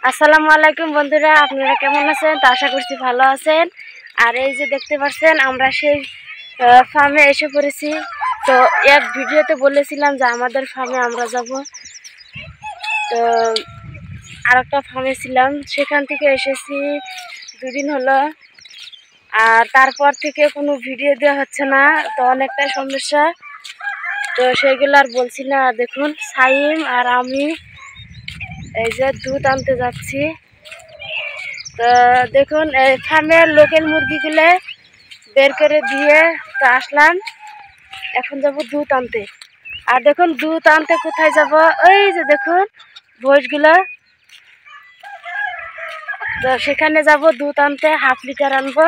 আসসালামু আলাইকুম বন্ধুরা, আপনারা কেমন আছেন? তো আশা করছি ভালো আছেন। আর এই যে দেখতে পাচ্ছেন আমরা সেই ফার্মে এসে পড়েছি। তো এক ভিডিওতে বলেছিলাম যে আমাদের ফার্মে আমরা যাব। তো আরেকটা ফার্মে ছিলাম, সেখান থেকে এসেছি 2 দিন হলো। আর তারপর থেকে কোনো ভিডিও দেওয়া হচ্ছে না, তো অনেকটাই সমস্যা। তো সেইগুলো আর বলছি না। দেখুন সাইম আর আমি এই যে দুধ আনতে যাচ্ছি। তো দেখুন এই ফার্মের লোকাল মুরগিগুলো বের করে দিয়ে তো আসলাম। এখন যাব দুধ আনতে। আর দেখুন দুধ আনতে কোথায় যাব, ওই যে দেখুন ভোজগুলো। তো সেখানে যাব দুধ আনতে, 1/2 লিটার আনবো।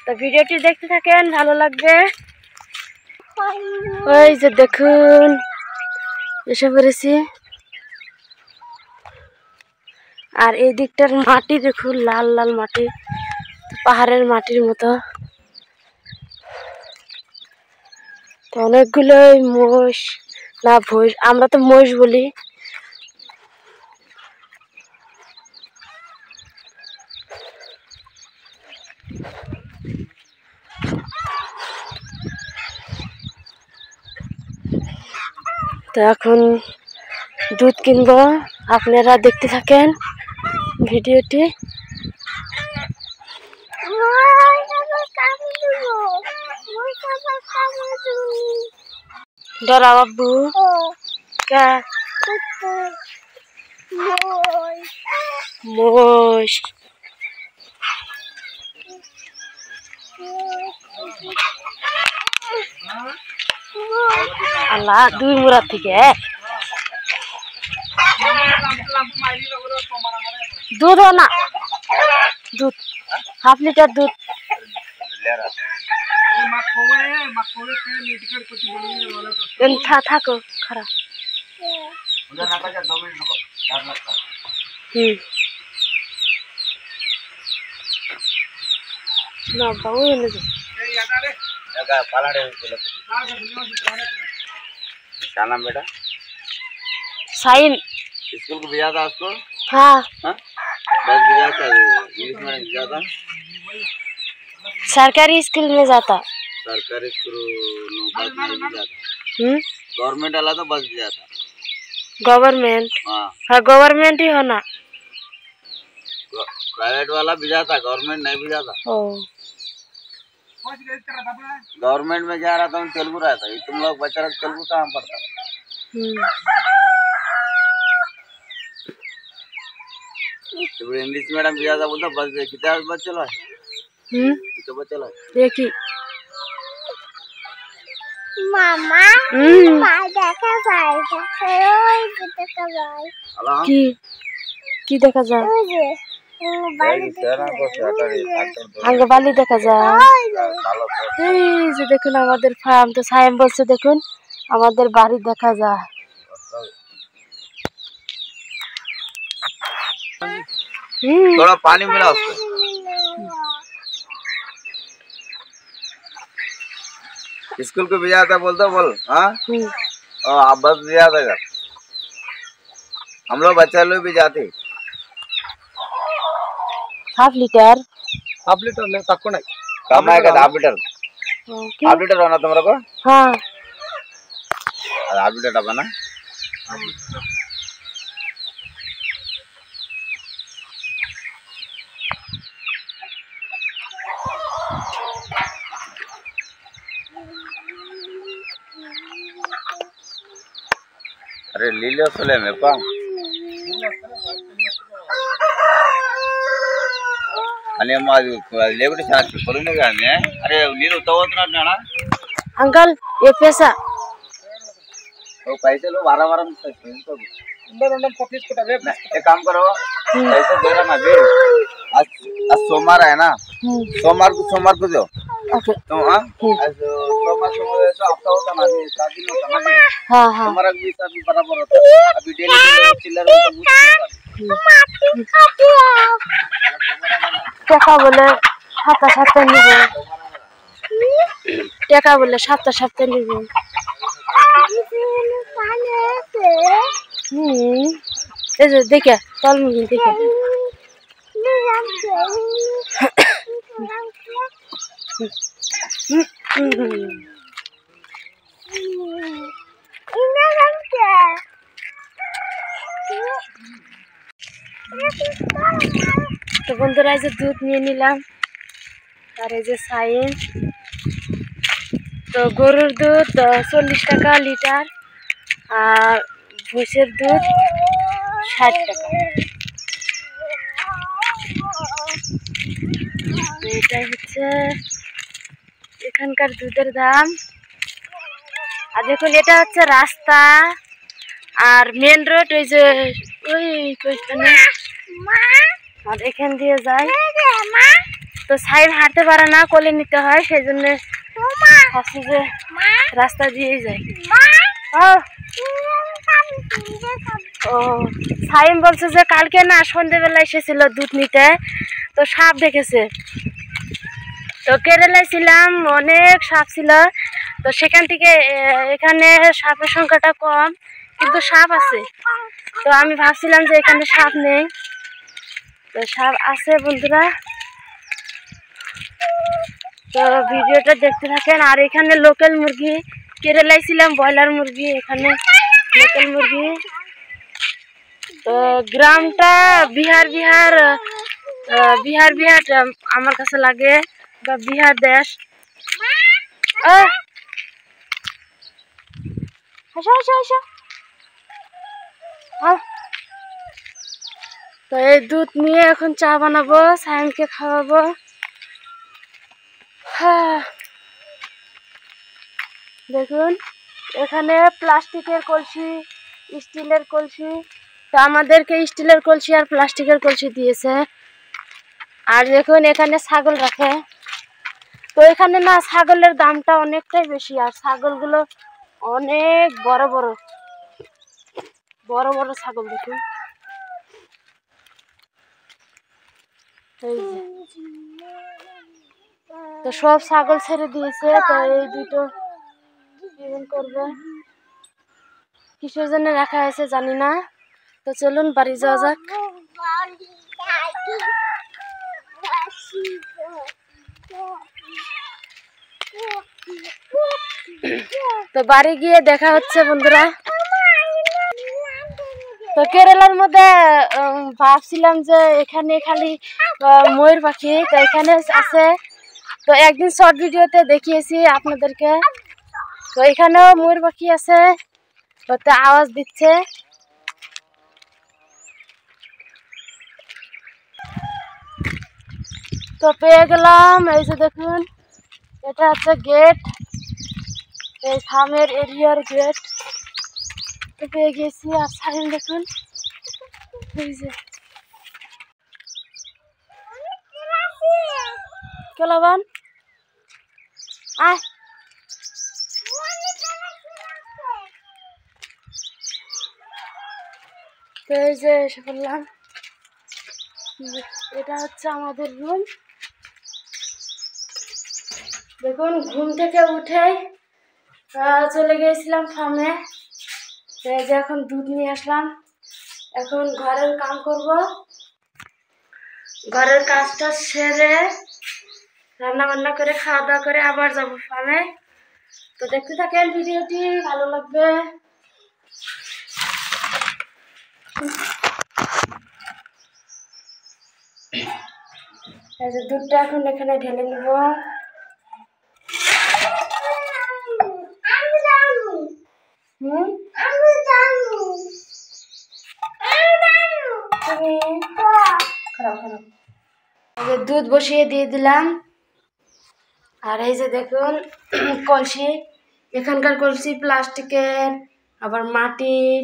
তো ভিডিওটি দেখতে থাকেন, ভালো লাগবে। ওই যে দেখুন এসে পড়েছি। আর এই দিকটার মাটি দেখুন, লাল লাল মাটি, পাহাড়ের মাটির মতো। তো অনেকগুলো মোষ না ভোজ, আমরা তো মোষ বলি। তো এখন দুধ কিনবো, আপনারা দেখতে থাকেন ভিডিওটি। ডরা বাবু মোষ আল্লাহ 2 মুড়া থেকে দুধ না, দুধ 1/2 লিটার দুধ। থাকো খারাপ। ना बाबू ने क्या नाम बेटा? साइन। स्कूल को भेजा था उसको? हाँ हाँ? बस भेजा था, इंग्लिश में भेजा था। सरकारी स्कूल में जाता। सरकारी स्कूल नो बस नहीं भेजा था। गवर्नमेंट वाला तो बस भेजा था। गवर्नमेंट? हाँ गवर्नमेंट ही होना। प्राइवेट वाला भेजा था, गवर्नमेंट नहीं भेजा था। गवर्नमेंट में जा रहा था, तेलुगु रहता है। तुम लोग बच्चा तेलुगु कहाँ पढ़ता? इंग्लिश मीडियम भेजा था, बोलता बस कितना बस चला है? कितना बस चला है? देखी मामा দেখা যায় কি দেখা যায় আগে বালি দেখা যায়। এই যে দেখুন আমাদের ফার্ম। তো সাইম বলছে দেখুন আমাদের বাড়ি দেখা যায়। थोड़ा पानी मिला उसको। स्कूल को भेजा था बोलता बोल। हाँ आप बस भेजा था घर। हम लोग बच्चा लोग भी जाते। 1/2 লিটার। 1/2 লিটার ले तक को नहीं कम आएगा। 1/2 লিটার। 1/2 লিটার होना तुम्हारे को? हाँ 1/2 লিটার डब्बा ना। अरे लीलो सोले में पा अने माज लेबड़ी साथ कोलने गाने। अरे नीरू तवतना नाना अंकल ये पैसा वो पैसे लो 12 में तो अंदर 25 को दे। एक काम करो, पैसे दे रहा ना दे। आज सोमवार है ना, सोमवार को दो। ओके तो हाँ आज सोमवार तो हफ्ता होता ना, 7 दिन होता ना। हाँ हाँ हमारा भी सब बराबर होता। अभी डेली चिल्लर টাকা বলে সপ্তাহে নিবে, টাকা বলে সপ্তাহে নিবে। এই যে দেখে চল মুরগি দেখে তো বন্ধুরা এই যে দুধ নিয়ে নিলাম আর এই যে সাইন তো গরুর দুধ 40 টাকা লিটার আর ভুষের দুধ 60 টাকা। তো এটাই হচ্ছে এখানকার দুধের দাম। আর দেখুন এটা হচ্ছে রাস্তা আর মেন রোড ওই যে ওইখানে আর এখান দিয়ে যায়। তো সাইড হাঁটতে পারে না, কোলে নিতে হয়, সেই জন্য ভাবছি যে রাস্তা দিয়েই যায়। ও সাইম বলছে যে কালকে না সন্ধ্যেবেলা এসেছিল দুধ নিতে, তো সাপ দেখেছে। তো কেরালায় ছিলাম, অনেক সাপ ছিল। তো সেখান থেকে এখানে সাপের সংখ্যাটা কম, কিন্তু সাপ আছে। তো আমি ভাবছিলাম যে এখানে সাপ নেই, তো সাপ আছে বন্ধুরা। তো ভিডিওটা দেখতে থাকেন। আর এখানে লোকাল মুরগি, কেরালায় ছিলাম ব্রয়লার মুরগি, এখানে লোকাল মুরগি। তো গ্রামটা বিহার আমার কাছে লাগে, বা বিহার দেশ। তো এই দুধ নিয়ে এখন চা বানাবো, সায়নকে খাওয়াবো। দেখুন এখানে প্লাস্টিকের কলসি, স্টিলের কলসি। তো আমাদেরকে স্টিলের কলসি আর প্লাস্টিকের কলসি দিয়েছে। আর দেখুন এখানে ছাগল রাখে। তো এখানে না ছাগলের দামটা অনেকটাই বেশি, আর ছাগলগুলো অনেক বড় বড় ছাগল। দেখুন তো সব ছাগল ছেড়ে দিয়েছে। তো এই দুটো করবে, কিসের জন্য রাখা হয়েছে জানি না। তো চলুন বাড়ি যাওয়া যাক। তো বাড়ি গিয়ে দেখা হচ্ছে বন্ধুরা। তো কেরালার মধ্যে ভাবছিলাম যে এখানে খালি ময়ূর পাখি, তো এখানে আছে। তো একদিন শর্ট ভিডিওতে দেখিয়েছি আপনাদেরকে। তো এখানেও ময়ূর পাখি আছে, তো আওয়াজ দিচ্ছে। তো পেয়ে গেলাম, এই যে দেখুন এটা হচ্ছে গেট, এই ফার্মের এরিয়ার গেট। তো পেয়ে গেছি। আর সাইন দেখুন, এই যে কেলাবান আয়। তো এই যে এসে পড়লাম, এটা হচ্ছে আমাদের রুম। দেখুন ঘুম থেকে উঠে চলে গিয়েছিলাম ফার্মে, এই যে এখন দুধ নিয়ে আসলাম। এখন ঘরের কাম করব, ঘরের কাজটা সেরে রান্না বান্না করে খাওয়া দাওয়া করে আবার যাব ফার্মে। তো দেখতে থাকেন ভিডিওটি, ভালো লাগবে। এই যে দুধটা এখন এখানে ঢেলে নিব। দুধ বসিয়ে দিয়ে দিলাম। আর এই যে দেখুন কলসি, এখানকার কলসি প্লাস্টিকের, আবার মাটির,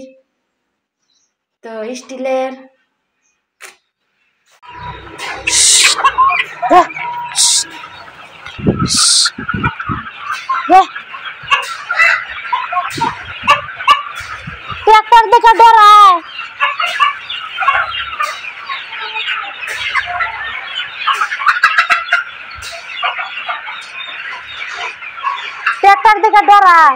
তো স্টিলের। ट्रैक्टर देखा डर रहा है। ट्रैक्टर देखा डर रहा है।